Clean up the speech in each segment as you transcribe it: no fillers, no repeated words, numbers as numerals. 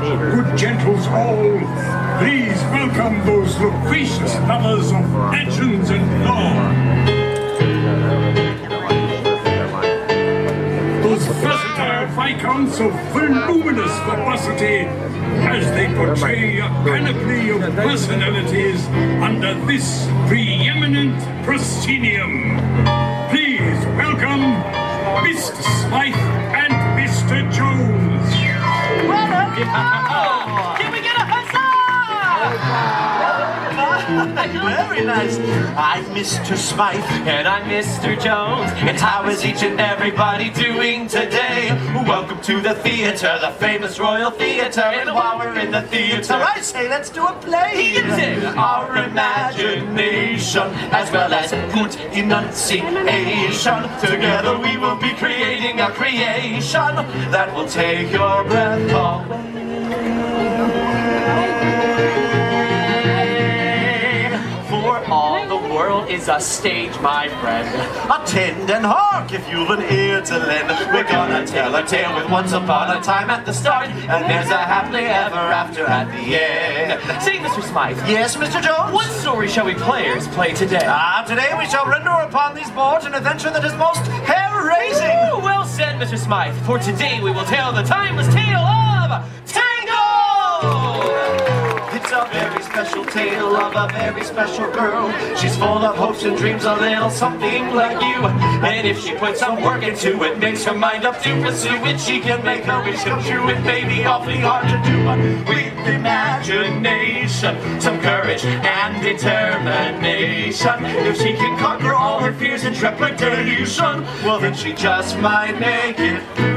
Good gentles all, please welcome those loquacious lovers of legends and lore. Those versatile viscounts of voluminous verbosity as they portray a panoply of personalities under this preeminent proscenium. Please welcome Mr. Smythe and Mr. Jones. Can we get a huzzah? Very nice. I'm Mr. Smythe. And I'm Mr. Jones. And how is each and everybody doing today? Welcome to the theater, the famous Royal Theater. And while we're in the theater, I say let's do a play. Our imagination, as well as good enunciation. Together we will be creating a creation that will take your breath away. For all the world is a stage, my friend. Attend and hark if you've an ear to lend. We're gonna tell a tale with once upon a time at the start, and there's a happily ever after at the end. Say, Mr. Smythe. Yes, Mr. Jones? What story shall we players play today? Today we shall render upon these boards an adventure that is most hair-raising. Ooh, well said, Mr. Smythe. For today we will tell the timeless tale of Tangled! It's a very special tale of a very special girl. She's full of hopes and dreams, a little something like you. And if she puts some work into it, makes her mind up to pursue it, she can make her wish come true. It may be awfully hard to do, but with imagination, some courage and determination, if she can conquer all her fears and trepidation, well then she just might make it through.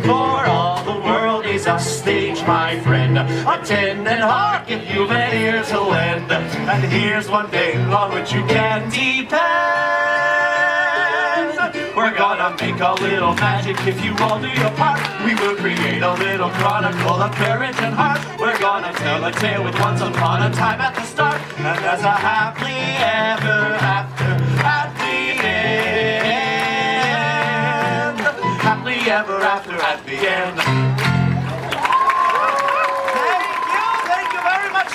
For all the world is a stage, my friend. Attend and hark if you've an ear to lend. And here's one thing on which you can depend. We're gonna make a little magic if you all do your part. We will create a little chronicle of courage and heart. We're gonna tell a tale with once upon a time at the start, and there's a happily ever after at the end. Happily ever after at the end.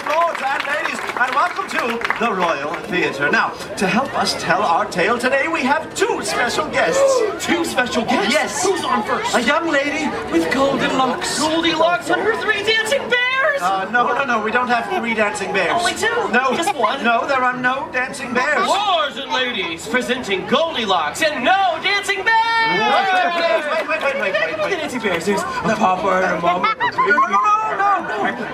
Lords and ladies, and welcome to the Royal Theater. Now, to help us tell our tale today, we have two special guests. Two special guests? Yes. Who's on first? A young lady with golden locks. Goldilocks and her three dancing bears? No, we don't have three dancing bears. Only two? No. Just one? No, there are no dancing bears. Lords and ladies, presenting Goldilocks and no dancing bears! Wait. The dancing bears, there's a papa and a mama.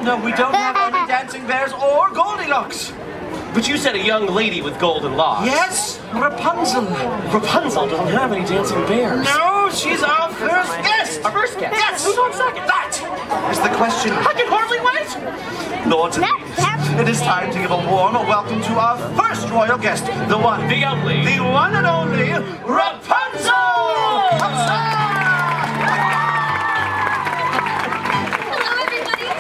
No, we don't have any dancing bears or Goldilocks. But you said a young lady with golden locks. Yes, Rapunzel. Rapunzel doesn't have any dancing bears. No, she's our first guest. Our first guest? Yes. Who's on second? That is the question. I can hardly wait. Lords and ladies, it is time to give a warm welcome to our first royal guest, the one, the only, the one and only Rapunzel!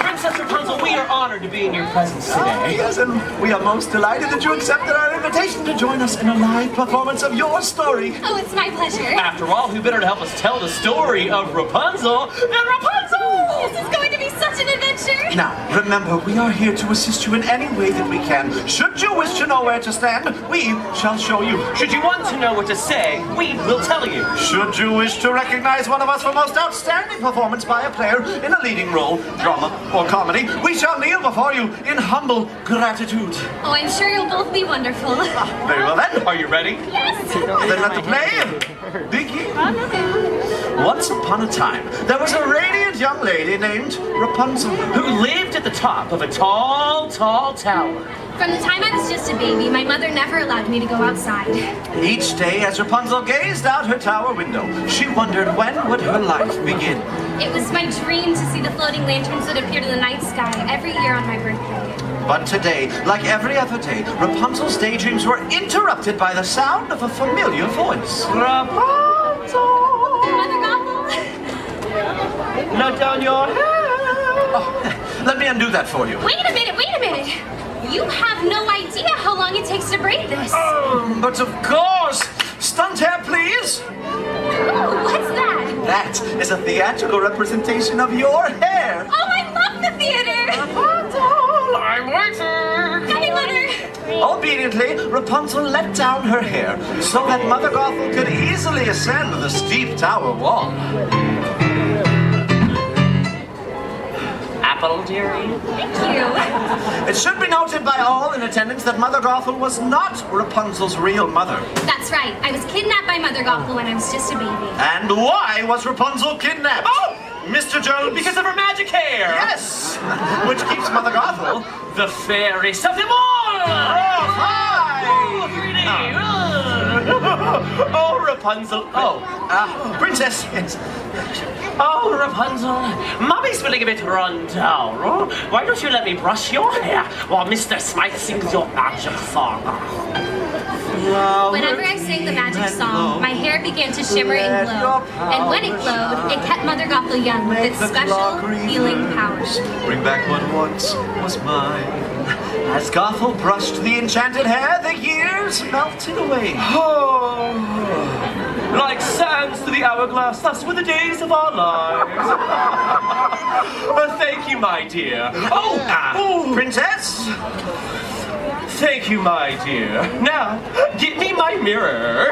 Princess Rapunzel, we are honored to be in your presence today. Yes, and we are most delighted that you accepted our invitation to join us in a live performance of your story. Oh, it's my pleasure. After all, who better to help us tell the story of Rapunzel than Rapunzel? This is going to be such an adventure. Now, remember, we are here to assist you in any way that we can. Should you wish to know where to stand, we shall show you. Should you want to know what to say, we will tell you. Should you wish to recognize one of us for most outstanding performance by a player in a leading role, drama, or comedy, we shall kneel before you in humble gratitude. Oh, I'm sure you'll both be wonderful. Very well then. Are you ready? Yes. Then let the play begin. Once upon a time, there was a radiant young lady named Rapunzel, who lived at the top of a tall, tall tower. From the time I was just a baby, my mother never allowed me to go outside. Each day, as Rapunzel gazed out her tower window, she wondered when would her life begin. It was my dream to see the floating lanterns that appeared in the night sky every year on my birthday. But today, like every other day, Rapunzel's daydreams were interrupted by the sound of a familiar voice. Rapunzel! Mother Gothel? Let down your hair! Oh, let me undo that for you. Wait a minute. You have no idea how long it takes to braid this. But of course! Stunt hair, please! Ooh, what's that? that is a theatrical representation of your hair. Oh, I love the theater! Rapunzel, I'm waiting. Happy letter! Obediently, Rapunzel let down her hair so that Mother Gothel could easily ascend the steep tower wall. Apple, dearie? Thank you. It should be noted by all in attendance that Mother Gothel was not Rapunzel's real mother. That's right. I was kidnapped by Mother Gothel when I was just a baby. And why was Rapunzel kidnapped? Oh! Mr. Jones! Because of her magic hair! Yes! Which keeps Mother Gothel. The fairy something more! Oh, hi! Oh, 3D! Oh, Rapunzel. Oh. Princess, yes. Oh, Rapunzel. Mommy's feeling a bit run down. Oh, why don't you let me brush your hair while Mr. Smythe sings your magic song? Whenever I sang the magic song, my hair began to shimmer and glow. And when it glowed, it kept Mother Gothel young with its special healing powers. Bring back what once was mine. As Gothel brushed the enchanted hair, the years melted away. Oh, like sands to the hourglass, thus were the days of our lives. Thank you, my dear. Oh, Princess? thank you, my dear. Now, get me my mirror.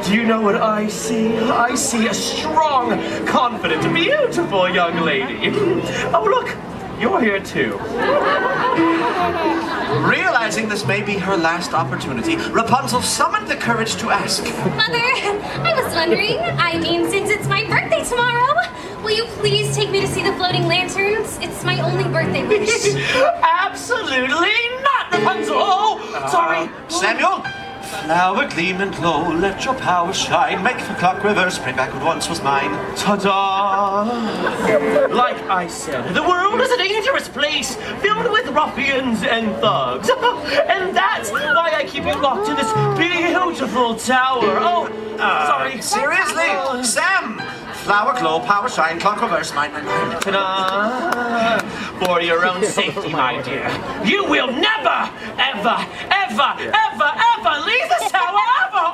Do you know what I see? I see a strong, confident, beautiful young lady. Oh, look, you're here too. Realizing this may be her last opportunity, Rapunzel summoned the courage to ask. Mother, I was wondering, since it's my birthday tomorrow, will you please take me to see the floating lanterns? It's my only birthday wish. Absolutely not, Rapunzel! Oh, sorry. Samuel? Flower gleam and glow, let your power shine. Make the clock reverse, bring back what once was mine. Ta-da! Like I said, the world is a dangerous place, filled with ruffians and thugs. And that's why I keep you locked in this beautiful tower. Oh, sorry. Seriously? Sam! Flower glow, power shine, clock reverse, mine. Ta-da! For your own safety, my dear. You will never, ever, ever, ever, ever leave this tower, ever!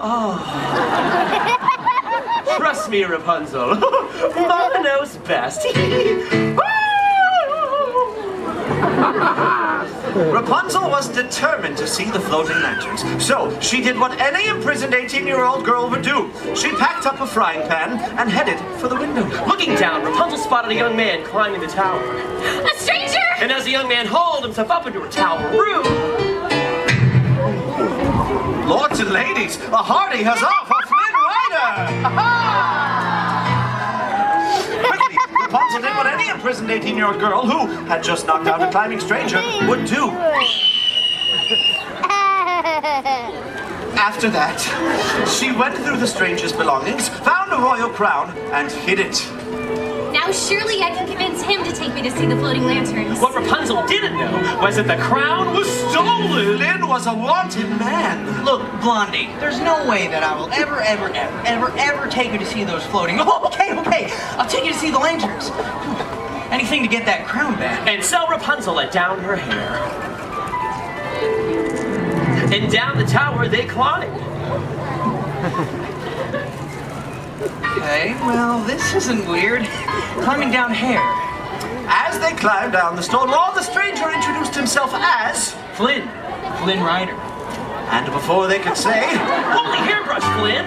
Oh! Trust me, Rapunzel. Mama knows best. Rapunzel was determined to see the floating lanterns, so she did what any imprisoned 18-year-old girl would do. She packed up a frying pan and headed for the window. Looking down, Rapunzel spotted a young man climbing the tower. A stranger! And as the young man hauled himself up into her tower room... Lords and ladies, a hearty huzzah for Flynn Rider! Quickly, Rapunzel did what any imprisoned 18-year-old girl who had just knocked out a climbing stranger would do. After that, she went through the stranger's belongings, found a royal crown, and hid it. Now surely I can convince him to take me to see the floating lanterns. What Rapunzel didn't know was that the crown was stolen! Flynn was a wanted man. Look, Blondie, there's no way that I will ever take you to see those floating... Oh, okay. I'll take you to see the lanterns. Anything to get that crown back. And so Rapunzel let down her hair. And down the tower they climbed. Okay, well, this isn't weird. Climbing down hair. As they climbed down the stone wall, the stranger introduced himself as Flynn. Flynn Rider. And before they could say, Holy hairbrush, Flynn!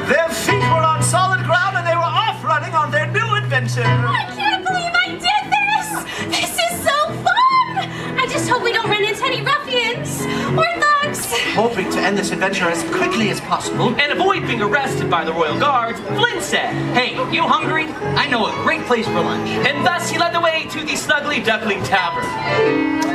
their feet were on solid ground and they were off running on their new adventure. I can't believe I did this! This is so fun! I just hope we don't run into any ruffians or thugs. Hoping to end this adventure as quickly as possible, And avoid being arrested by the royal guards, Flynn said. Hey, you hungry? I know a great place for lunch. And thus he led the way to the Snuggly Duckling Tavern.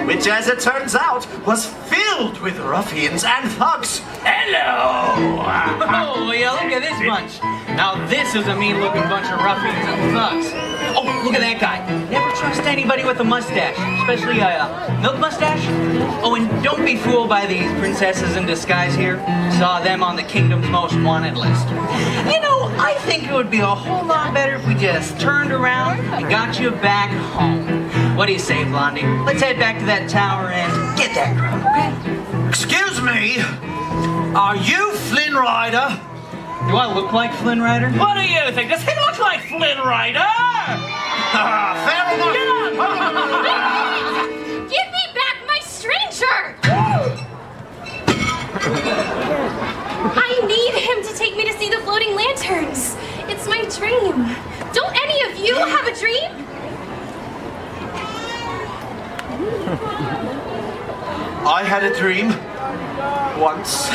which as it turns out, was filled with ruffians and thugs. Hello! Oh, yeah, look at this bunch. Now this is a mean-looking bunch of ruffians and thugs. Oh, look at that guy. Never trust anybody with a mustache, especially a milk mustache. Oh, and don't be fooled by these princesses in disguise here. Saw them on the kingdom's most wanted list. You know, I think it would be a whole lot better if we just turned around and got you back home. What do you say, Blondie? Let's head back to that tower and get that crown, okay? Excuse me, are you Flynn Rider? Do I look like Flynn Rider? What do you think? Does he look like Flynn Rider? Fair enough. Give me back my stranger! I need him to take me to see the floating lanterns. It's my dream. Don't any of you have a dream? I had a dream once.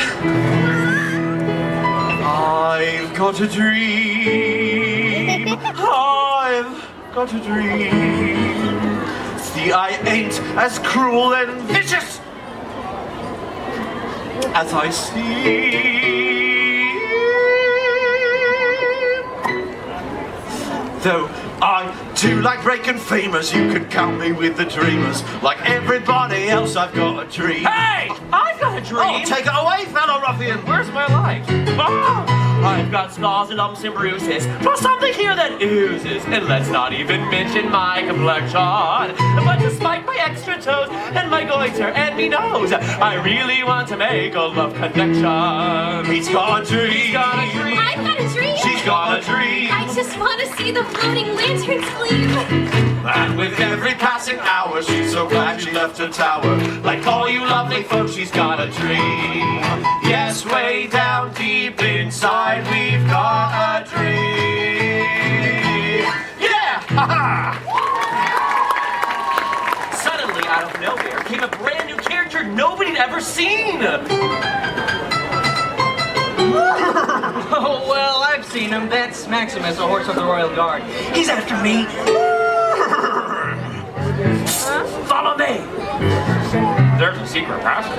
I've got a dream. I've got a dream. See, I ain't as cruel and vicious as I seem. Though I do like breaking famous, you can count me with the dreamers. Like everybody else, I've got a dream. Hey! I've got a dream! Oh, take it away, fellow ruffian! Where's my light? Oh, I've got scars and lumps and bruises, plus something here that oozes. And let's not even mention my complexion. But despite my extra toes and my goiter and me nose, I really want to make a love connection. He's got a dream. He's got a dream. I've got a dream. She's got a dream. I just want to see the floating lanterns gleam. And with every passing hour, she's so glad she left her tower. Like all you lovely folks, she's got a dream. Yes, way down deep inside, we've got a dream. Yeah! Ha-ha! Suddenly, out of nowhere, came a brand new character nobody'd ever seen. Oh, well, I've seen him. That's Maximus, a horse of the Royal Guard. He's after me. Follow me. There's a secret passage.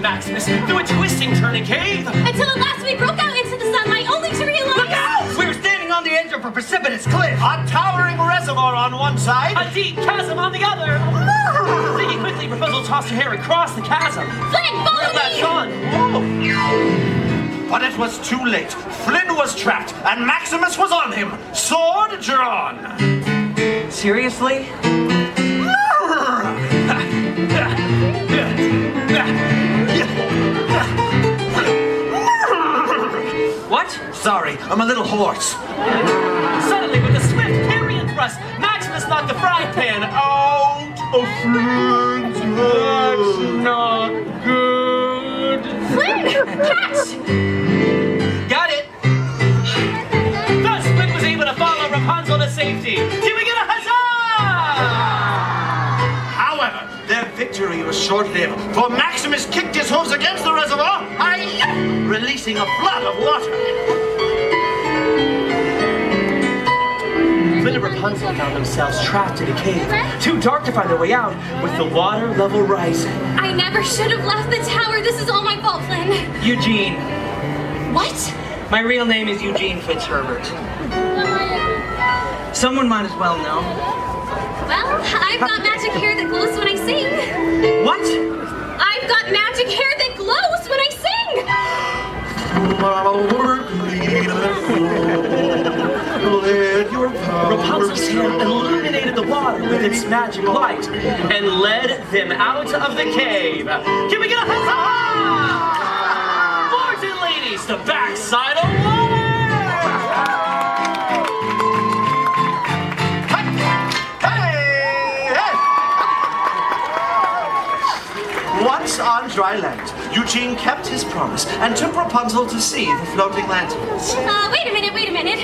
Maximus through a twisting, turning cave. Until at last we broke out into the sunlight, only to realize... Look out! We were standing on the edge of a precipitous cliff. A towering reservoir on one side. A deep chasm on the other. Thinking quickly, Rapunzel tossed her hair across the chasm. Flynn, follow That's me! on. But it was too late. Flynn was trapped, and Maximus was on him, sword drawn. Seriously? What? Sorry, I'm a little hoarse. Suddenly, with a swift parry and thrust, Maximus knocked the frying pan out of Flynn's hand. That's not good. Flynn, catch! Got it. Thus, Flynn was able to follow Rapunzel to safety. Can we get a huzzah? However, their victory was short-lived, for Maximus kicked his hooves against the reservoir, releasing a flood of water. Flynn and Rapunzel found themselves trapped in a cave, too dark to find their way out, with the water level rising. I never should have left the tower. This is all my fault, Flynn. Eugene. What? My real name is Eugene Fitzherbert. Someone might as well know. Well, I've got magic hair that glows when I sing. What? I've got magic hair that glows when I sing. Rapunzel's hair illuminated the water with its magic light and led them out of the cave. Can we get a huzzah? Lords and ladies, the backside of water! Once on dry land, Eugene kept his promise and took Rapunzel to see the floating lanterns. Wait a minute.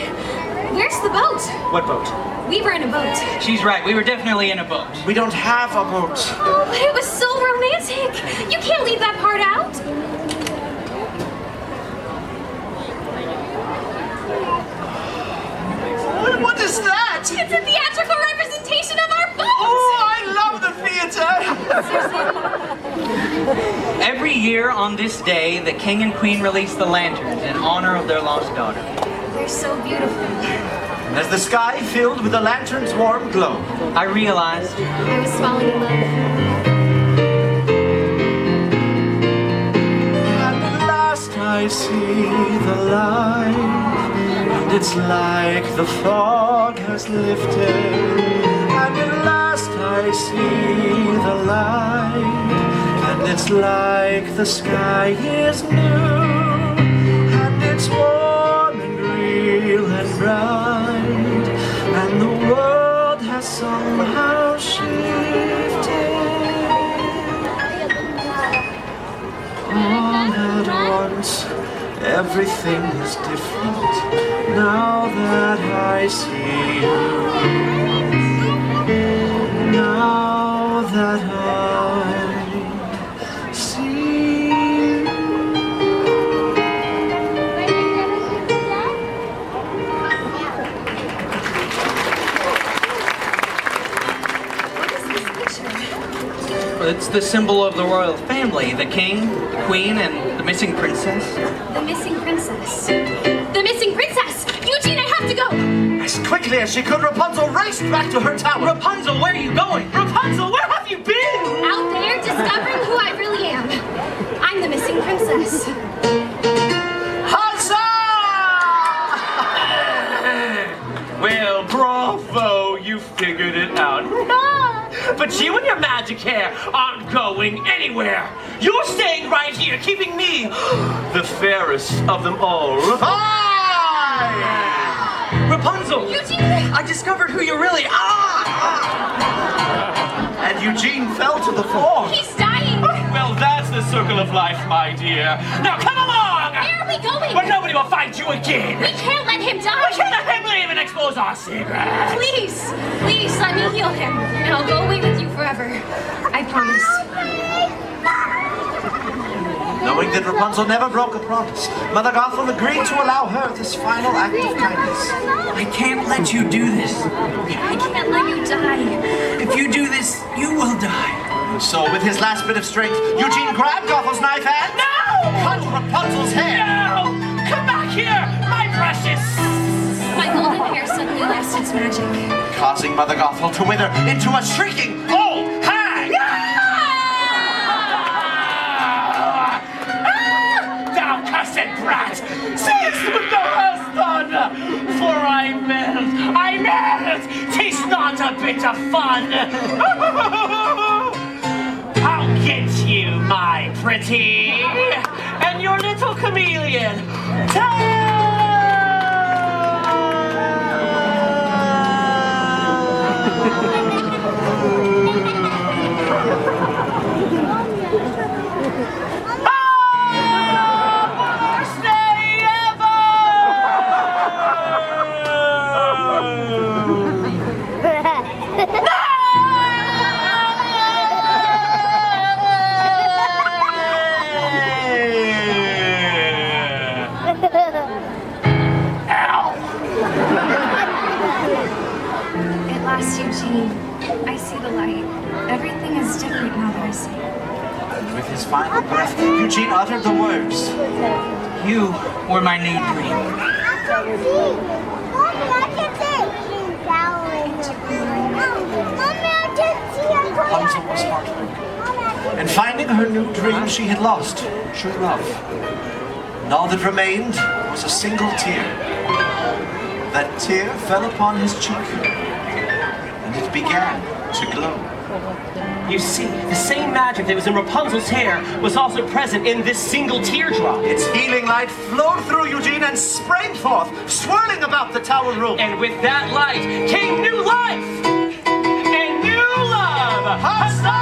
Where's the boat? What boat? We were in a boat. She's right. We were definitely in a boat. We don't have a boat. Oh, it was so romantic. You can't leave that part out. What is that? It's a theatrical representation of our boat. Oh, I love the theater. Every year on this day, the king and queen release the lanterns in honor of their lost daughter. They're so beautiful. As the sky filled with the lantern's warm glow, I realized I was falling in love. at last I I see the light, and it's like the fog has lifted. And at last I see the light, and it's like the sky is new, and it's warm and real and bright, and the world has somehow shifted. All at once, everything is different now that I see you. Now that I see you. It's the symbol of the royal family, the king, the queen, and the missing princess. The missing princess. The missing princess! Eugene, I have to go! As quickly as she could, Rapunzel raced back to her tower. Rapunzel, where are you going? Rapunzel, where have you been? Out there, discovering who I really am. I'm the missing princess. Huzzah! Well, bravo, you figured it out. But you and your magic hair aren't going anywhere. You're staying right here, keeping me the fairest of them all. Rapunzel! Eugene! I discovered who you really are! And Eugene fell to the floor. He's dying! Well, that's the circle of life, my dear. Now come along! Where are we going? Where nobody will find you again. We can't let him die! We can't let him leave and expose our secrets. Please, please let me heal him, and I'll go away with you forever. I promise. Knowing that Rapunzel never broke a promise, Mother Gothel agreed to allow her this final act of kindness. I can't let you do this. I can't let you die. If you do this, you will die. So, with his last bit of strength, Eugene grabbed Gothel's knife and cut Rapunzel's hair. No! Come back here, my precious! My golden hair suddenly lost its magic. Causing Mother Gothel to wither into a shrieking old hag. Thou cursed brat! Seest what thou hast done! For I melt! 'Tis not a bit of fun! I'll get you, my pretty! And your little chameleon! Eugene, I see the light. Everything is different now that I see it. And with his final breath, Eugene uttered the words. You were my new dream. Rapunzel was heartbroken. And finding her new dream, she had lost true love. And all that remained was a single tear. That tear fell upon his cheek, and it began to glow. You see, the same magic that was in Rapunzel's hair was also present in this single teardrop. Its healing light flowed through Eugene and sprang forth, swirling about the tower room. And with that light came new life and new love. Huzzah!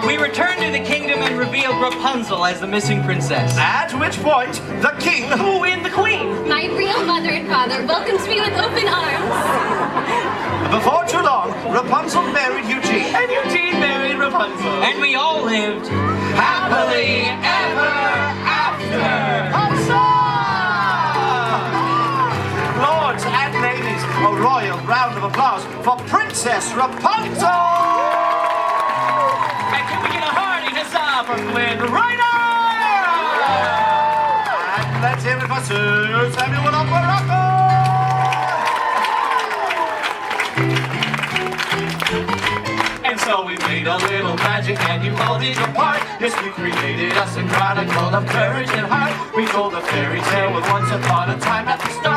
We returned to the kingdom and revealed Rapunzel as the missing princess. At which point, the king, Who in the queen? My real mother and father welcomed me with open arms. before too long, Rapunzel married Eugene. And Eugene married Rapunzel. And we all lived Happily ever after. Huzzah! Lords and ladies, a royal round of applause for Princess Rapunzel! And can we get a hearty huzzah for Flynn right on? And let's hear it for Sir Samuel of Morocco! And so we made a little magic and you all did your part. Yes, you created us a chronicle of courage and heart. We told a fairy tale with once upon a time at the start.